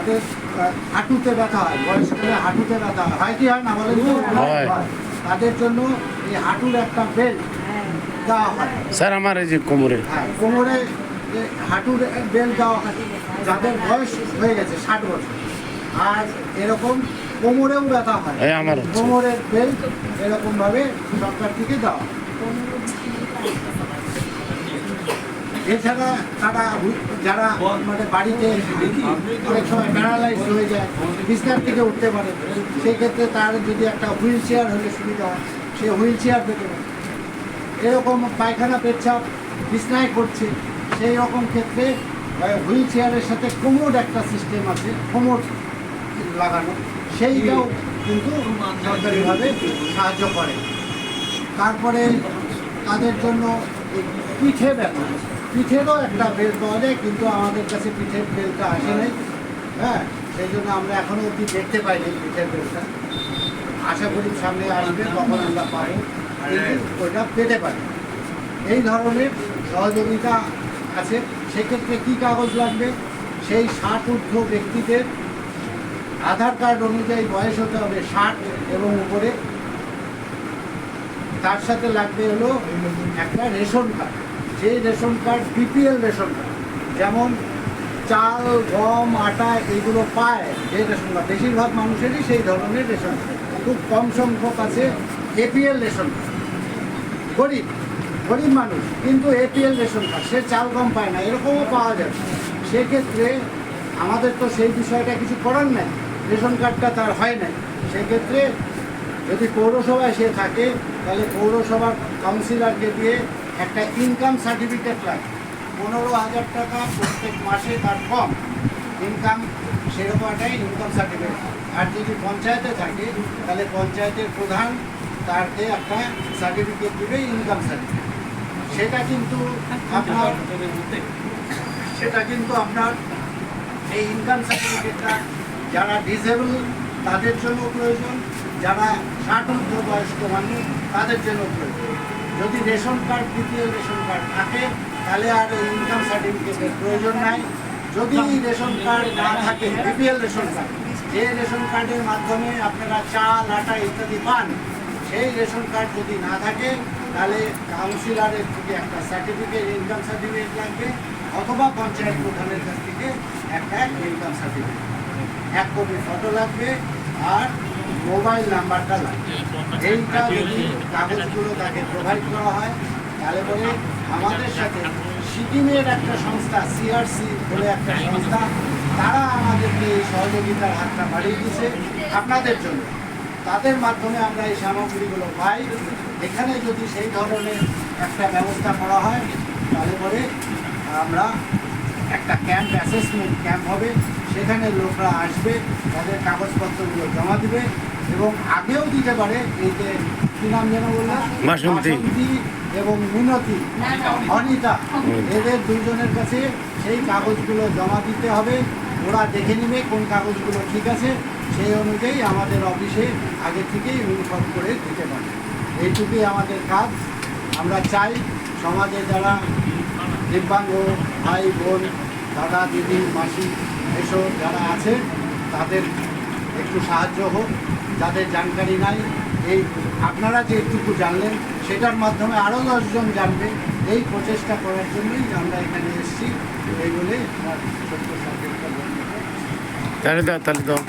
তাদের হাঁটুতে ব্যথা হয়, বয়সকালে হাঁটুতে ব্যথা হয় কি হয় না বলেন তো? হয়। তাদের জন্য এই হাঁটুর একটা বেল্ট দেওয়া হয়। স্যার আমার এই যে কোমরে হ্যাঁ, কোমরে হাঁটুর বেল্ট দেওয়া হয় যাদের বয়স হয়ে গেছে 60 বছর। আর এরকম কোমরেও ব্যথা হয়, এই আমার হচ্ছে। কোমরের বেল্ট এরকমভাবে সরকার থেকে দেওয়া হয়। এছাড়া তারা যারা মানে বাড়িতে অনেক সময় প্যারালাইজ হয়ে যায়, বিছানার থেকে উঠতে পারে, সেক্ষেত্রে তার যদি একটা হুইল চেয়ার হলে সুবিধা হয়, সে হুইল চেয়ার পেতে পারে। এরকম পায়খানা পেচ্ছাপ বিছনায় করছে, সেই রকম ক্ষেত্রে হুইল চেয়ারের সাথে কোমর একটা সিস্টেম আছে, কোমর লাগানো, সেইটাও কিন্তু সরকারিভাবে সাহায্য করে। তারপরে তাদের জন্য পিঠে ব্যথা, পিঠেরও একটা বেল্ট পাওয়া যায়, কিন্তু আমাদের কাছে পিঠের বেল্টটা আসে নাই। হ্যাঁ, সেই জন্য আমরা এখনও অবধি দেখতে পাইনি পিঠের বেল্টটা। আশা করি সামনে আসবে, তখন আমরা পাবো, কিন্তু ওইটা পেতে পারি। এই ধরনের সহযোগিতা আছে। সেক্ষেত্রে কী কাগজ লাগবে? সেই 60 ঊর্ধ্ব ব্যক্তিদের আধার কার্ড অনুযায়ী বয়স হতে হবে 60 এবং উপরে। তার সাথে লাগবে হলো একটা রেশন কার্ড, যে ration card BPL ration card, যেমন চাল, গম, আটা এগুলো পায় যে রেশন কার্ড, বেশিরভাগ মানুষেরই সেই ধরনের রেশন কার্ড। খুব কম সংখ্যক আছে এপিএল রেশন কার্ড। গরিব গরিব মানুষ কিন্তু এপিএল রেশন কার্ড, সে চাল গম পায় না, এরকমও পাওয়া যাবে। সেক্ষেত্রে আমাদের তো সেই বিষয়টা কিছু করার নাই, রেশন কার্ডটা তার হয় নাই। সেক্ষেত্রে যদি পৌরসভায় সে থাকে, তাহলে পৌরসভার কাউন্সিলরকে দিয়ে একটা ইনকাম সার্টিফিকেট লাগে, 15,000 টাকা প্রত্যেক মাসে তার কম ইনকাম, সেরকম একটা ইনকাম সার্টিফিকেট। আর যদি পঞ্চায়েতে থাকে, তাহলে পঞ্চায়েতের প্রধান তাকে একটা সার্টিফিকেট দেবে, ইনকাম সার্টিফিকেট। সেটা কিন্তু আপনার এই ইনকাম সার্টিফিকেটটা যারা ডিসেবল তাদের জন্য প্রয়োজন, যারা 60 ঊর্ধ্ব বয়স্ক মানুষ তাদের জন্য প্রয়োজন। যদি ration card, BPL ration card থাকে, তাহলে আর ইনকাম সার্টিফিকেটের প্রয়োজন নাই। যদি রেশন কার্ড না থাকে, বিপিএল রেশন কার্ড, যে রেশন কার্ডের মাধ্যমে আপনারা চাল, আটা ইত্যাদি পান, সেই রেশন কার্ড যদি না থাকে, তাহলে কাউন্সিলরের থেকে একটা সার্টিফিকেট, ইনকাম সার্টিফিকেট লাগবে, অথবা পঞ্চায়েত প্রধানের কাছ থেকে একটা ইনকাম সার্টিফিকেট, 1 কপি ফটো লাগবে, আর মোবাইল নাম্বারটা লাগবে। এইটা যদি কাগজগুলো তাকে প্রোভাইড করা হয়, তাহলে পরে আমাদের সাথে সিকিমের একটা সংস্থা, সিআরসি বলে একটা সংস্থা, তারা আমাদেরকে এই সহযোগিতার হাতটা বাড়িয়ে দিয়েছে আপনাদের জন্য। তাদের মাধ্যমে আমরা এই সামগ্রীগুলো পাই। এখানে যদি সেই ধরনের একটা ব্যবস্থা করা হয়, তাহলে পরে আমরা একটা ক্যাম্প, অ্যাসেসমেন্ট ক্যাম্প হবে, সেখানে লোকরা আসবে, তাদের কাগজপত্রগুলো জমা দেবে, এবং আগেও দিতে পারে। এই যে কী নাম যেন বললাম, বাসন্তী এবং মিনতি, অনিতা, এদের দুজনের কাছে সেই কাগজগুলো জমা দিতে হবে। ওরা দেখে নেবে কোন কাগজগুলো ঠিক আছে, সেই অনুযায়ী আমাদের অফিসে আগে থেকেই ইনফর্ম করে দিতে পারে। এইটুকুই আমাদের কাজ। আমরা চাই সমাজে যারা দিব্যাঙ্গ ভাই বোন, দাদা দিদি, মাসি, এসব যারা আছে, তাদের একটু সাহায্য হোক। যাদের জানকারি নাই, এই আপনারা যে একটুকু জানলেন, সেটার মাধ্যমে আরও 10 জন জানবে। এই প্রচেষ্টা করার জন্যই আমরা এখানে এসেছি। এই বলে আমার ছোট্ট সাবজেক্টটা বন্ধ। তাহলে দাও